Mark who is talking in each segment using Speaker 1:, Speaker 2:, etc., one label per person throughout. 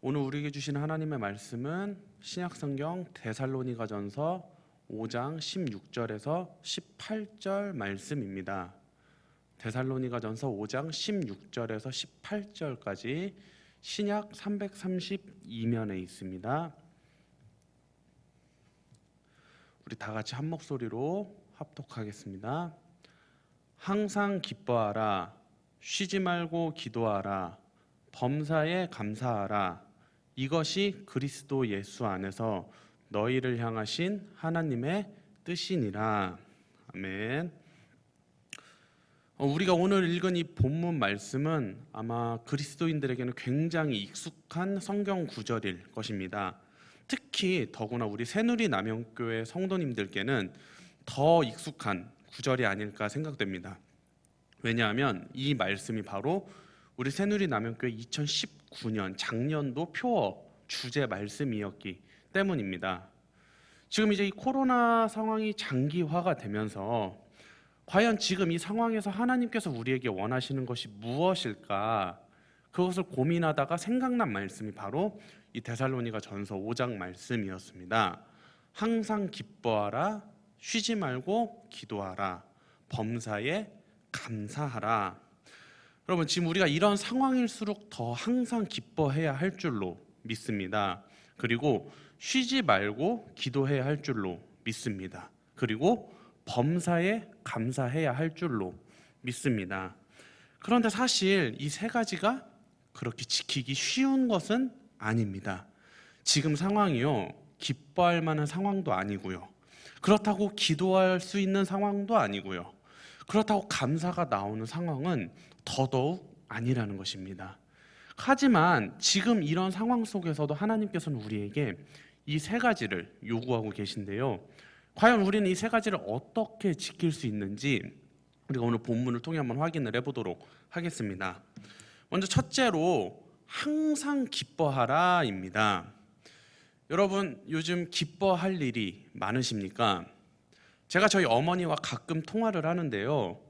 Speaker 1: 오늘 우리에게 주신 하나님의 말씀은 신약성경 데살로니가전서 5장 16절에서 18절 말씀입니다. 데살로니가전서 5장 16절에서 18절까지 신약 332면에 있습니다. 우리 다 같이 한 목소리로 합독하겠습니다. 항상 기뻐하라. 쉬지 말고 기도하라. 범사에 감사하라. 이것이 그리스도 예수 안에서 너희를 향하신 하나님의 뜻이니라. 아멘. 우리가 오늘 읽은 이 본문 말씀은 아마 그리스도인들에게는 굉장히 익숙한 성경 구절일 것입니다. 특히 더구나 우리 새누리 남영교회 성도님들께는 더 익숙한 구절이 아닐까 생각됩니다. 왜냐하면 이 말씀이 바로 우리 새누리 남영교회 2019년 작년도 표어 주제 말씀이었기 때문입니다. 지금 이제 이 코로나 상황이 장기화가 되면서 과연 지금 이 상황에서 하나님께서 우리에게 원하시는 것이 무엇일까? 그것을 고민하다가 생각난 말씀이 바로 이 데살로니가 전서 5장 말씀이었습니다. 항상 기뻐하라. 쉬지 말고 기도하라. 범사에 감사하라. 여러분, 지금 우리가 이런 상황일수록 더 항상 기뻐해야 할 줄로 믿습니다. 그리고 쉬지 말고 기도해야 할 줄로 믿습니다. 그리고 범사에 감사해야 할 줄로 믿습니다. 그런데 사실 이 세 가지가 그렇게 지키기 쉬운 것은 아닙니다. 지금 상황이요, 기뻐할 만한 상황도 아니고요. 그렇다고 기도할 수 있는 상황도 아니고요. 그렇다고 감사가 나오는 상황은 더더욱 아니라는 것입니다. 하지만 지금 이런 상황 속에서도 하나님께서는 우리에게 이 세 가지를 요구하고 계신데요. 과연 우리는 이 세 가지를 어떻게 지킬 수 있는지 우리가 오늘 본문을 통해 한번 확인을 해보도록 하겠습니다. 먼저 첫째로 항상 기뻐하라입니다. 여러분, 요즘 기뻐할 일이 많으십니까? 제가 저희 어머니와 가끔 통화를 하는데요,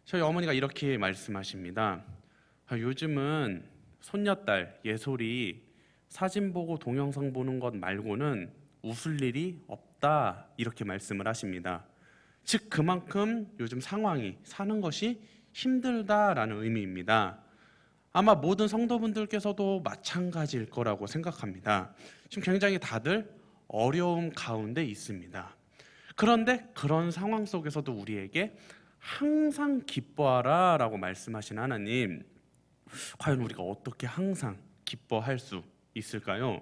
Speaker 1: 저희 어머니가 이렇게 말씀하십니다. 요즘은 손녀딸 예솔이 사진 보고 동영상 보는 것 말고는 웃을 일이 없다, 이렇게 말씀을 하십니다. 즉 그만큼 요즘 상황이, 사는 것이 힘들다라는 의미입니다. 아마 모든 성도분들께서도 마찬가지일 거라고 생각합니다. 지금 굉장히 다들 어려움 가운데 있습니다. 그런데 그런 상황 속에서도 우리에게 항상 기뻐하라 라고 말씀하신 하나님, 과연 우리가 어떻게 항상 기뻐할 수 있을까요?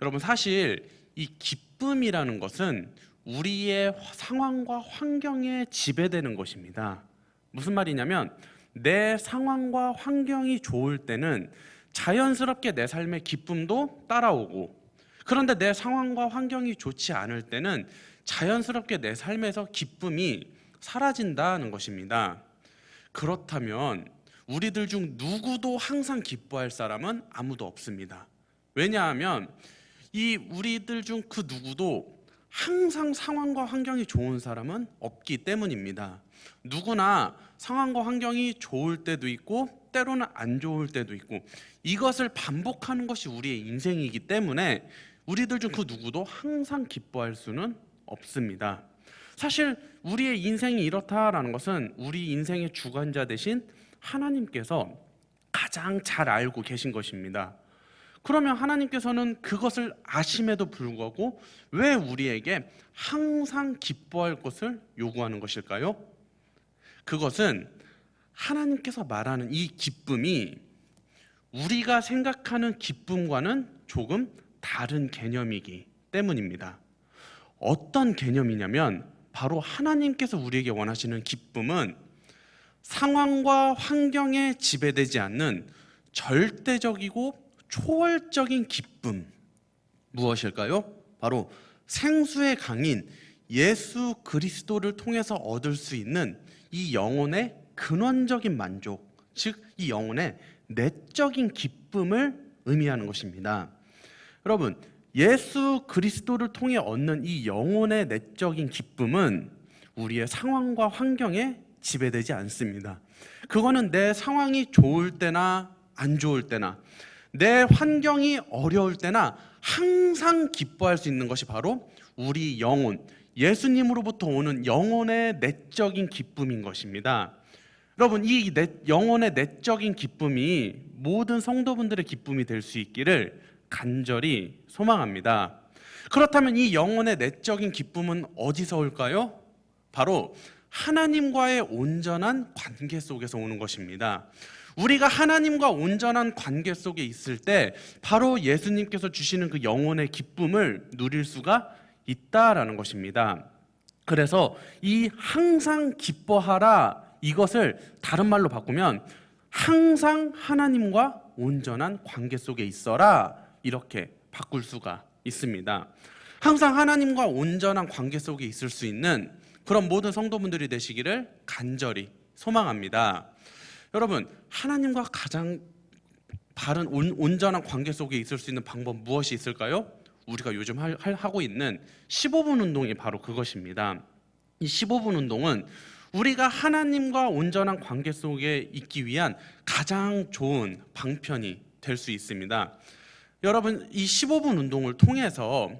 Speaker 1: 여러분, 사실 이 기쁨이라는 것은 우리의 상황과 환경에 지배되는 것입니다. 무슨 말이냐면 내 상황과 환경이 좋을 때는 자연스럽게 내 삶의 기쁨도 따라오고, 그런데 내 상황과 환경이 좋지 않을 때는 자연스럽게 내 삶에서 기쁨이 사라진다는 것입니다. 그렇다면 우리들 중 누구도 항상 기뻐할 사람은 아무도 없습니다. 왜냐하면 이 우리들 중 그 누구도 항상 상황과 환경이 좋은 사람은 없기 때문입니다. 누구나 상황과 환경이 좋을 때도 있고 때로는 안 좋을 때도 있고, 이것을 반복하는 것이 우리의 인생이기 때문에 우리들 중 그 누구도 항상 기뻐할 수는 없습니다. 사실 우리의 인생이 이렇다라는 것은 우리 인생의 주관자 되신 하나님께서 가장 잘 알고 계신 것입니다. 그러면 하나님께서는 그것을 아심에도 불구하고 왜 우리에게 항상 기뻐할 것을 요구하는 것일까요? 그것은 하나님께서 말하는 이 기쁨이 우리가 생각하는 기쁨과는 조금 다른 개념이기 때문입니다. 어떤 개념이냐면 바로 하나님께서 우리에게 원하시는 기쁨은 상황과 환경에 지배되지 않는 절대적이고 초월적인 기쁨. 무엇일까요? 바로 생수의 강인 예수 그리스도를 통해서 얻을 수 있는 이 영혼의 근원적인 만족, 즉 이 영혼의 내적인 기쁨을 의미하는 것입니다. 여러분, 예수 그리스도를 통해 얻는 이 영혼의 내적인 기쁨은 우리의 상황과 환경에 지배되지 않습니다. 그거는 내 상황이 좋을 때나 안 좋을 때나, 내 환경이 어려울 때나 항상 기뻐할 수 있는 것이 바로 우리 영혼, 예수님으로부터 오는 영혼의 내적인 기쁨인 것입니다. 여러분, 이 영혼의 내적인 기쁨이 모든 성도분들의 기쁨이 될 수 있기를 간절히 소망합니다. 그렇다면 이 영혼의 내적인 기쁨은 어디서 올까요? 바로 하나님과의 온전한 관계 속에서 오는 것입니다. 우리가 하나님과 온전한 관계 속에 있을 때 바로 예수님께서 주시는 그 영혼의 기쁨을 누릴 수가 있다라는 것입니다. 그래서 이 항상 기뻐하라, 이것을 다른 말로 바꾸면 항상 하나님과 온전한 관계 속에 있어라, 이렇게 바꿀 수가 있습니다. 항상 하나님과 온전한 관계 속에 있을 수 있는 그런 모든 성도분들이 되시기를 간절히 소망합니다. 여러분, 하나님과 가장 바른 온전한 관계 속에 있을 수 있는 방법 무엇이 있을까요? 우리가 요즘 하고 있는 15분 운동이 바로 그것입니다. 이 15분 운동은 우리가 하나님과 온전한 관계 속에 있기 위한 가장 좋은 방편이 될 수 있습니다. 여러분, 이 15분 운동을 통해서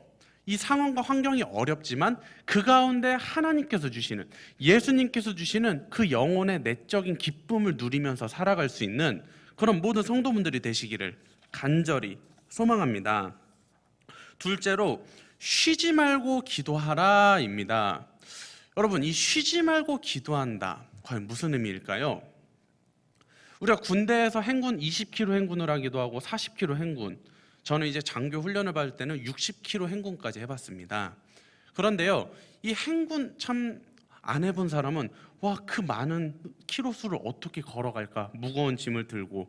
Speaker 1: 이 상황과 환경이 어렵지만 그 가운데 하나님께서 주시는, 예수님께서 주시는 그 영혼의 내적인 기쁨을 누리면서 살아갈 수 있는 그런 모든 성도분들이 되시기를 간절히 소망합니다. 둘째로 쉬지 말고 기도하라입니다. 여러분, 이 쉬지 말고 기도한다, 과연 무슨 의미일까요? 우리가 군대에서 행군 20km 행군을 하기도 하고 40km 행군, 저는 이제 장교 훈련을 받을 때는 60km 행군까지 해봤습니다. 그런데요, 이 행군 참 안 해본 사람은 와, 그 많은 키로수를 어떻게 걸어갈까, 무거운 짐을 들고.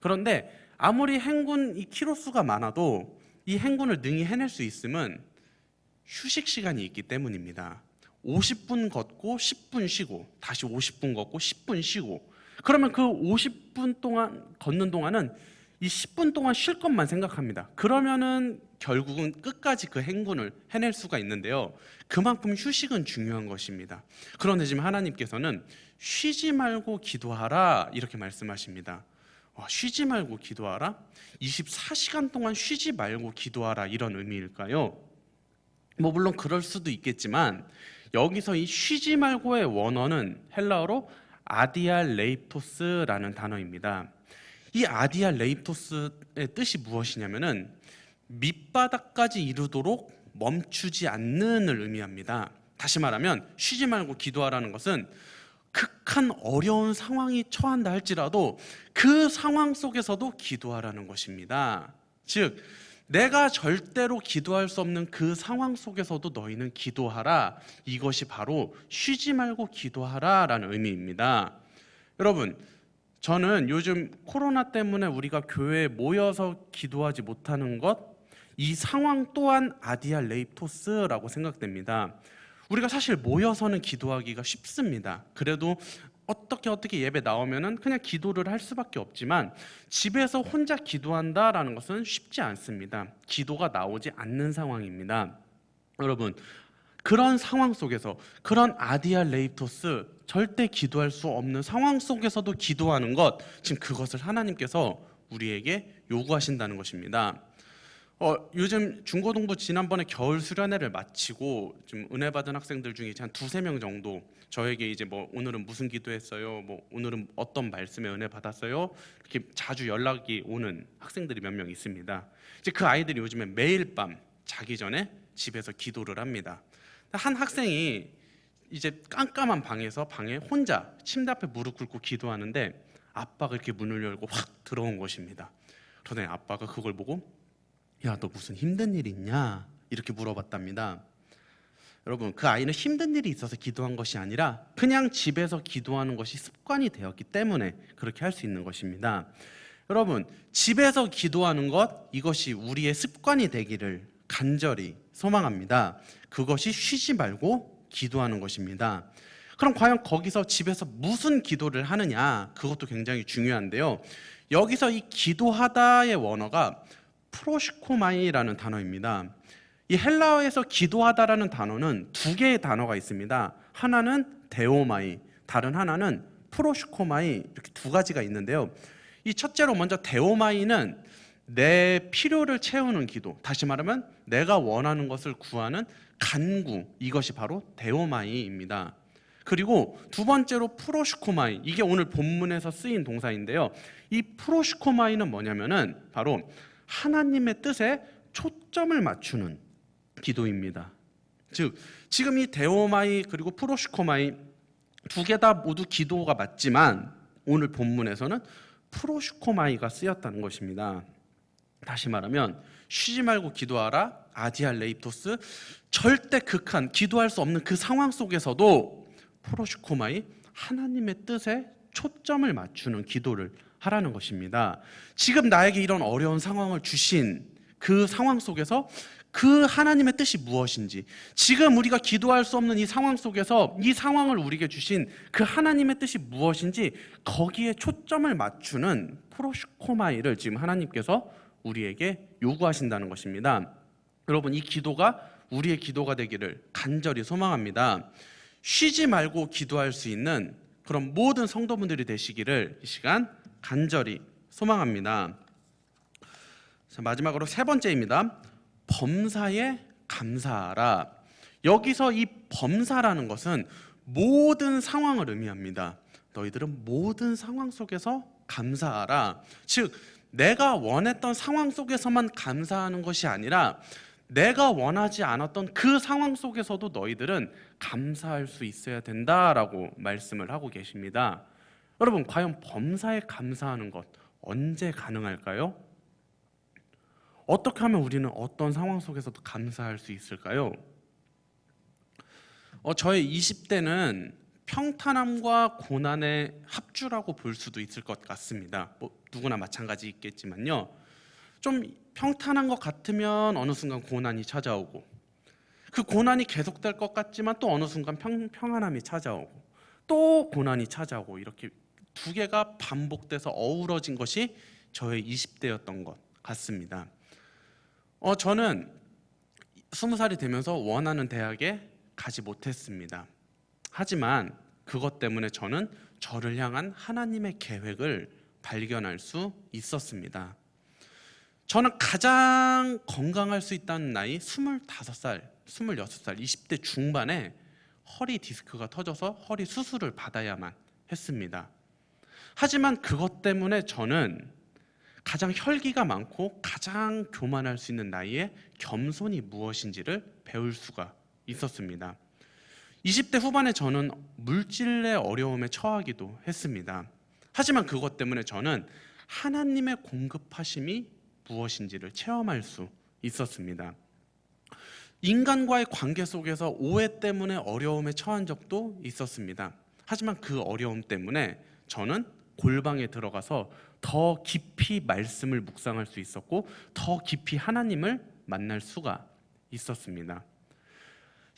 Speaker 1: 그런데 아무리 행군 이 키로수가 많아도 이 행군을 능히 해낼 수 있음은 휴식 시간이 있기 때문입니다. 50분 걷고 10분 쉬고 다시 50분 걷고 10분 쉬고, 그러면 그 50분 동안 걷는 동안은 이 10분 동안 쉴 것만 생각합니다. 그러면은 결국은 끝까지 그 행군을 해낼 수가 있는데요, 그만큼 휴식은 중요한 것입니다. 그런데 지금 하나님께서는 쉬지 말고 기도하라, 이렇게 말씀하십니다. 쉬지 말고 기도하라? 24시간 동안 쉬지 말고 기도하라, 이런 의미일까요? 물론 그럴 수도 있겠지만 여기서 이 쉬지 말고의 원어는 헬라어로 아디알레이토스라는 단어입니다. 이 아디알레이토스의 뜻이 무엇이냐면은 밑바닥까지 이르도록 멈추지 않는을 의미합니다. 다시 말하면 쉬지 말고 기도하라는 것은 극한 어려운 상황이 처한다 할지라도 그 상황 속에서도 기도하라는 것입니다. 즉, 내가 절대로 기도할 수 없는 그 상황 속에서도 너희는 기도하라, 이것이 바로 쉬지 말고 기도하라라는 의미입니다. 여러분, 저는 요즘 코로나 때문에 우리가 교회에 모여서 기도하지 못하는 것, 이 상황 또한 아디알레이토스라고 생각됩니다. 우리가 사실 모여서는 기도하기가 쉽습니다. 그래도 어떻게 예배 나오면은 그냥 기도를 할 수밖에 없지만 집에서 혼자 기도한다라는 것은 쉽지 않습니다. 기도가 나오지 않는 상황입니다. 여러분, 그런 상황 속에서, 그런 아디알레이토스, 절대 기도할 수 없는 상황 속에서도 기도하는 것, 지금 그것을 하나님께서 우리에게 요구하신다는 것입니다. 요즘 중고등부 지난번에 겨울 수련회를 마치고 지금 은혜 받은 학생들 중에 한 2-3명 정도 저에게 이제 오늘은 무슨 기도했어요, 오늘은 어떤 말씀에 은혜 받았어요, 이렇게 자주 연락이 오는 학생들이 몇 명 있습니다. 이제 그 아이들이 요즘에 매일 밤 자기 전에 집에서 기도를 합니다. 한 학생이 이제 깜깜한 방에 혼자 침대 앞에 무릎 꿇고 기도하는데 아빠가 이렇게 문을 열고 확 들어온 것입니다. 그러더니 아빠가 그걸 보고 야, 너 무슨 힘든 일 있냐? 이렇게 물어봤답니다. 여러분, 그 아이는 힘든 일이 있어서 기도한 것이 아니라 그냥 집에서 기도하는 것이 습관이 되었기 때문에 그렇게 할 수 있는 것입니다. 여러분, 집에서 기도하는 것, 이것이 우리의 습관이 되기를 간절히 소망합니다. 그것이 쉬지 말고 기도하는 것입니다. 그럼 과연 거기서 집에서 무슨 기도를 하느냐, 그것도 굉장히 중요한데요, 여기서 이 기도하다의 원어가 프로시코마이라는 단어입니다. 이 헬라어에서 기도하다라는 단어는 2개의 단어가 있습니다. 하나는 데오마이, 다른 하나는 프로시코마이, 이렇게 2가지가 있는데요, 이 첫째로 먼저 데오마이는 내 필요를 채우는 기도, 다시 말하면 내가 원하는 것을 구하는 간구, 이것이 바로 데오마이입니다. 그리고 두 번째로 프로슈코마이, 이게 오늘 본문에서 쓰인 동사인데요. 이 프로슈코마이는 뭐냐면은 바로 하나님의 뜻에 초점을 맞추는 기도입니다. 즉 지금 이 데오마이 그리고 프로슈코마이 두 개 다 모두 기도가 맞지만 오늘 본문에서는 프로슈코마이가 쓰였다는 것입니다. 다시 말하면 쉬지 말고 기도하라, 아디알레이토스, 절대 극한 기도할 수 없는 그 상황 속에서도 프로슈코마이, 하나님의 뜻에 초점을 맞추는 기도를 하라는 것입니다. 지금 나에게 이런 어려운 상황을 주신 그 상황 속에서 그 하나님의 뜻이 무엇인지, 지금 우리가 기도할 수 없는 이 상황 속에서 이 상황을 우리에게 주신 그 하나님의 뜻이 무엇인지 거기에 초점을 맞추는 프로슈코마이를 지금 하나님께서 우리에게 요구하신다는 것입니다. 여러분, 이 기도가 우리의 기도가 되기를 간절히 소망합니다. 쉬지 말고 기도할 수 있는 그런 모든 성도분들이 되시기를 이 시간 간절히 소망합니다. 자, 마지막으로 세 번째입니다. 범사에 감사하라. 여기서 이 범사라는 것은 모든 상황을 의미합니다. 너희들은 모든 상황 속에서 감사하라. 즉 내가 원했던 상황 속에서만 감사하는 것이 아니라 내가 원하지 않았던 그 상황 속에서도 너희들은 감사할 수 있어야 된다라고 말씀을 하고 계십니다. 여러분, 과연 범사에 감사하는 것 언제 가능할까요? 어떻게 하면 우리는 어떤 상황 속에서도 감사할 수 있을까요? 저의 20대는 평탄함과 고난의 합주라고 볼 수도 있을 것 같습니다. 누구나 마찬가지 있겠지만요. 좀 평탄한 것 같으면 어느 순간 고난이 찾아오고, 그 고난이 계속될 것 같지만 또 어느 순간 평안함이 찾아오고, 또 고난이 찾아오고, 이렇게 두 개가 반복돼서 어우러진 것이 저의 20대였던 것 같습니다. 저는 20살이 되면서 원하는 대학에 가지 못했습니다. 하지만 그것 때문에 저는 저를 향한 하나님의 계획을 발견할 수 있었습니다. 저는 가장 건강할 수 있다는 나이 25살, 26살, 20대 중반에 허리 디스크가 터져서 허리 수술을 받아야만 했습니다. 하지만 그것 때문에 저는 가장 혈기가 많고 가장 교만할 수 있는 나이에 겸손이 무엇인지를 배울 수가 있었습니다. 20대 후반에 저는 물질의 어려움에 처하기도 했습니다. 하지만 그것 때문에 저는 하나님의 공급하심이 무엇인지를 체험할 수 있었습니다. 인간과의 관계 속에서 오해 때문에 어려움에 처한 적도 있었습니다. 하지만 그 어려움 때문에 저는 골방에 들어가서 더 깊이 말씀을 묵상할 수 있었고 더 깊이 하나님을 만날 수가 있었습니다.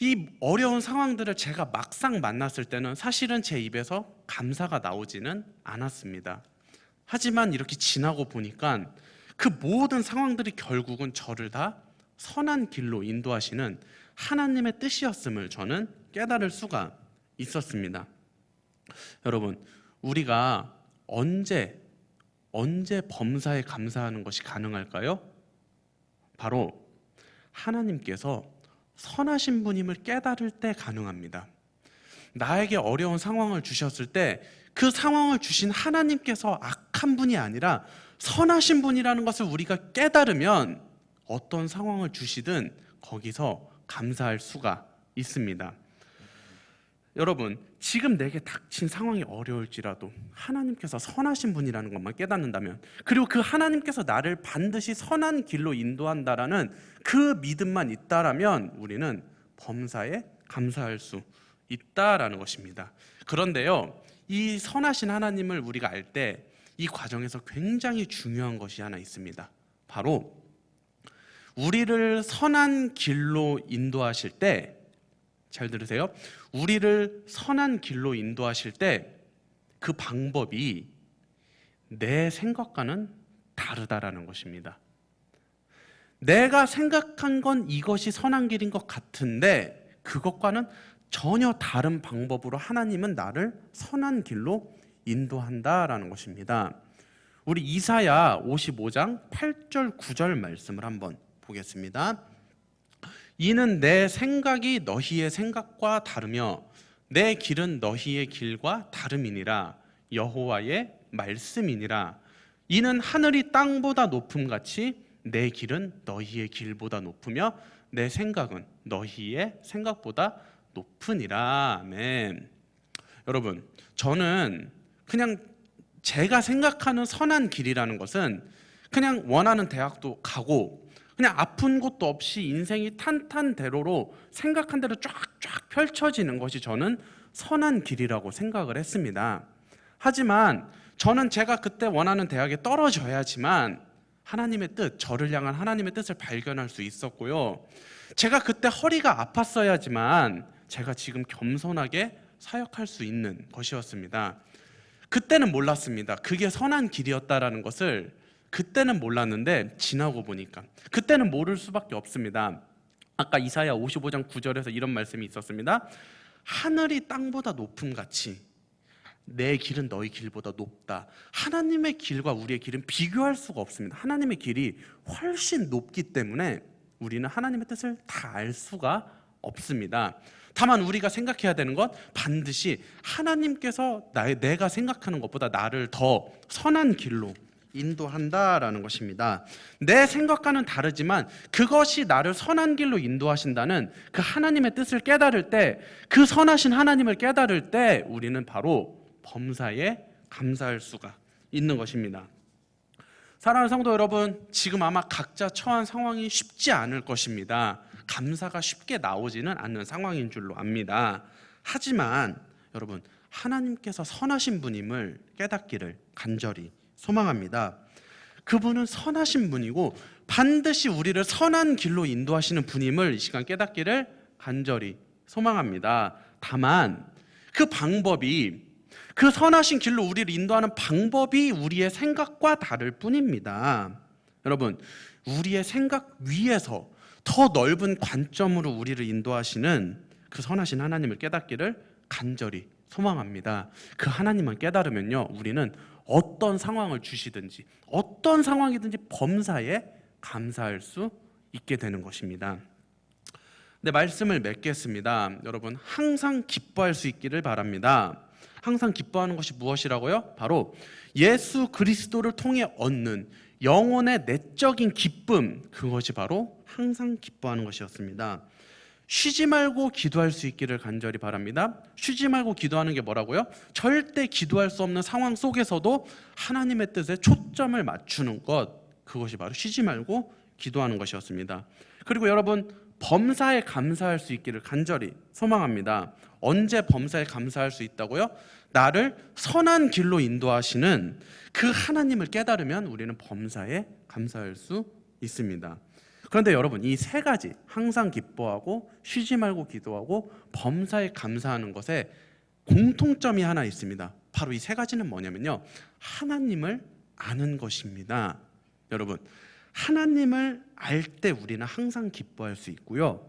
Speaker 1: 이 어려운 상황들을 제가 막상 만났을 때는 사실은 제 입에서 감사가 나오지는 않았습니다. 하지만 이렇게 지나고 보니까 그 모든 상황들이 결국은 저를 다 선한 길로 인도하시는 하나님의 뜻이었음을 저는 깨달을 수가 있었습니다. 여러분, 우리가 언제 범사에 감사하는 것이 가능할까요? 바로 하나님께서 선하신 분임을 깨달을 때 가능합니다. 나에게 어려운 상황을 주셨을 때 그 상황을 주신 하나님께서 악한 분이 아니라 선하신 분이라는 것을 우리가 깨달으면 어떤 상황을 주시든 거기서 감사할 수가 있습니다. 여러분, 지금 내게 닥친 상황이 어려울지라도 하나님께서 선하신 분이라는 것만 깨닫는다면, 그리고 그 하나님께서 나를 반드시 선한 길로 인도한다라는 그 믿음만 있다라면 우리는 범사에 감사할 수 있다라는 것입니다. 그런데요, 이 선하신 하나님을 우리가 알 때 이 과정에서 굉장히 중요한 것이 하나 있습니다. 바로 우리를 선한 길로 인도하실 때, 잘 들으세요. 우리를 선한 길로 인도하실 때 그 방법이 내 생각과는 다르다라는 것입니다. 내가 생각한 건 이것이 선한 길인 것 같은데 그것과는 전혀 다른 방법으로 하나님은 나를 선한 길로 인도한다라는 것입니다. 우리 이사야 55장 8절 9절 말씀을 한번 보겠습니다. 이는 내 생각이 너희의 생각과 다르며 내 길은 너희의 길과 다름이니라. 여호와의 말씀이니라. 이는 하늘이 땅보다 높음같이 내 길은 너희의 길보다 높으며 내 생각은 너희의 생각보다 높으니라. 아멘. 여러분, 저는 그냥 제가 생각하는 선한 길이라는 것은 그냥 원하는 대학도 가고 그냥 아픈 것도 없이 인생이 탄탄대로로 생각한 대로 쫙쫙 펼쳐지는 것이 저는 선한 길이라고 생각을 했습니다. 하지만 저는 제가 그때 원하는 대학에 떨어져야지만 하나님의 뜻, 저를 향한 하나님의 뜻을 발견할 수 있었고요. 제가 그때 허리가 아팠어야지만 제가 지금 겸손하게 사역할 수 있는 것이었습니다. 그때는 몰랐습니다. 그게 선한 길이었다라는 것을 그때는 몰랐는데 지나고 보니까 그때는 모를 수밖에 없습니다. 아까 이사야 55장 9절에서 이런 말씀이 있었습니다. 하늘이 땅보다 높음같이 내 길은 너희 길보다 높다. 하나님의 길과 우리의 길은 비교할 수가 없습니다. 하나님의 길이 훨씬 높기 때문에 우리는 하나님의 뜻을 다 알 수가 없습니다. 다만 우리가 생각해야 되는 것, 반드시 하나님께서 내가 생각하는 것보다 나를 더 선한 길로 인도한다라는 것입니다. 내 생각과는 다르지만 그것이 나를 선한 길로 인도하신다는 그 하나님의 뜻을 깨달을 때, 그 선하신 하나님을 깨달을 때 우리는 바로 범사에 감사할 수가 있는 것입니다. 사랑하는 성도 여러분, 지금 아마 각자 처한 상황이 쉽지 않을 것입니다. 감사가 쉽게 나오지는 않는 상황인 줄로 압니다. 하지만 여러분, 하나님께서 선하신 분임을 깨닫기를 간절히 소망합니다. 그분은 선하신 분이고 반드시 우리를 선한 길로 인도하시는 분임을 이 시간 깨닫기를 간절히 소망합니다. 다만 그 방법이, 그 선하신 길로 우리를 인도하는 방법이 우리의 생각과 다를 뿐입니다. 여러분, 우리의 생각 위에서 더 넓은 관점으로 우리를 인도하시는 그 선하신 하나님을 깨닫기를 간절히 소망합니다. 그 하나님만 깨달으면요, 우리는 어떤 상황을 주시든지 어떤 상황이든지 범사에 감사할 수 있게 되는 것입니다. 네, 말씀을 맺겠습니다. 여러분, 항상 기뻐할 수 있기를 바랍니다. 항상 기뻐하는 것이 무엇이라고요? 바로 예수 그리스도를 통해 얻는 영혼의 내적인 기쁨, 그것이 바로 항상 기뻐하는 것이었습니다. 쉬지 말고 기도할 수 있기를 간절히 바랍니다. 쉬지 말고 기도하는 게 뭐라고요? 절대 기도할 수 없는 상황 속에서도 하나님의 뜻에 초점을 맞추는 것, 그것이 바로 쉬지 말고 기도하는 것이었습니다. 그리고 여러분, 범사에 감사할 수 있기를 간절히 소망합니다. 언제 범사에 감사할 수 있다고요? 나를 선한 길로 인도하시는 그 하나님을 깨달으면 우리는 범사에 감사할 수 있습니다. 그런데 여러분, 이 세 가지, 항상 기뻐하고 쉬지 말고 기도하고 범사에 감사하는 것에 공통점이 하나 있습니다. 바로 이 세 가지는 뭐냐면요, 하나님을 아는 것입니다. 여러분, 하나님을 알 때 우리는 항상 기뻐할 수 있고요,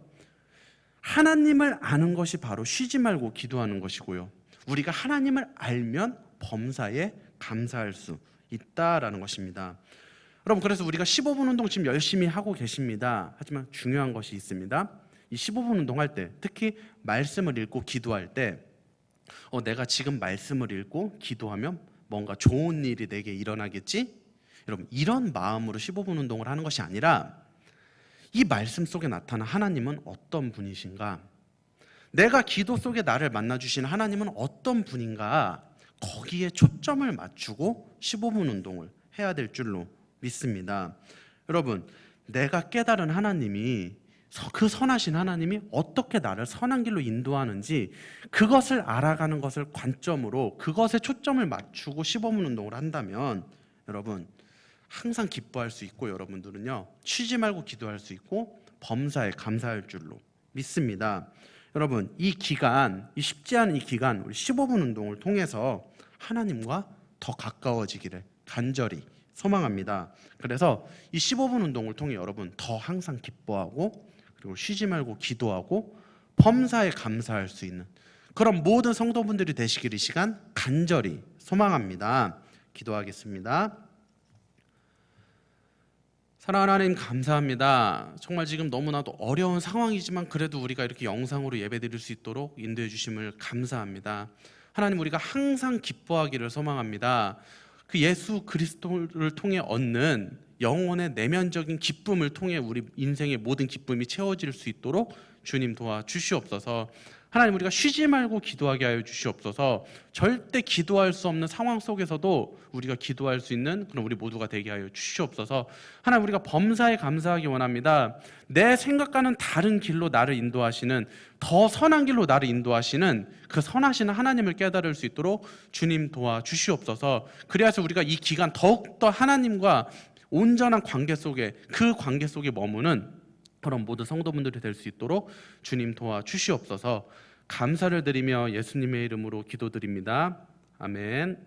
Speaker 1: 하나님을 아는 것이 바로 쉬지 말고 기도하는 것이고요, 우리가 하나님을 알면 범사에 감사할 수 있다라는 것입니다. 여러분, 그래서 우리가 15분 운동 지금 열심히 하고 계십니다. 하지만 중요한 것이 있습니다. 이 15분 운동할 때, 특히 말씀을 읽고 기도할 때 내가 지금 말씀을 읽고 기도하면 뭔가 좋은 일이 내게 일어나겠지? 여러분, 이런 마음으로 15분 운동을 하는 것이 아니라 이 말씀 속에 나타난 하나님은 어떤 분이신가? 내가 기도 속에 나를 만나주신 하나님은 어떤 분인가? 거기에 초점을 맞추고 15분 운동을 해야 될 줄로 믿습니다. 여러분, 내가 깨달은 하나님이, 그 선하신 하나님이 어떻게 나를 선한 길로 인도하는지 그것을 알아가는 것을 관점으로, 그것에 초점을 맞추고 15분 운동을 한다면 여러분, 항상 기뻐할 수 있고 여러분들은요, 쉬지 말고 기도할 수 있고 범사에 감사할 줄로 믿습니다. 여러분, 이 기간, 이 쉽지 않은 이 기간, 우리 15분 운동을 통해서 하나님과 더 가까워지기를 간절히 소망합니다. 그래서 이 15분 운동을 통해 여러분 더 항상 기뻐하고 그리고 쉬지 말고 기도하고 범사에 감사할 수 있는 그런 모든 성도분들이 되시기를 이 시간 간절히 소망합니다. 기도하겠습니다. 사랑하는 하나님 감사합니다. 정말 지금 너무나도 어려운 상황이지만 그래도 우리가 이렇게 영상으로 예배드릴 수 있도록 인도해 주심을 감사합니다. 하나님, 우리가 항상 기뻐하기를 소망합니다. 그 예수 그리스도를 통해 얻는 영혼의 내면적인 기쁨을 통해 우리 인생의 모든 기쁨이 채워질 수 있도록 주님 도와주시옵소서. 하나님, 우리가 쉬지 말고 기도하게 하여 주시옵소서. 절대 기도할 수 없는 상황 속에서도 우리가 기도할 수 있는 그런 우리 모두가 되게 하여 주시옵소서. 하나님, 우리가 범사에 감사하기 원합니다. 내 생각과는 다른 길로 나를 인도하시는, 더 선한 길로 나를 인도하시는 그 선하신 하나님을 깨달을 수 있도록 주님 도와주시옵소서. 그래서 우리가 이 기간 더욱더 하나님과 온전한 관계 속에, 그 관계 속에 머무는 그런 모든 성도분들이 될 수 있도록 주님 도와주시옵소서. 감사를 드리며 예수님의 이름으로 기도드립니다. 아멘.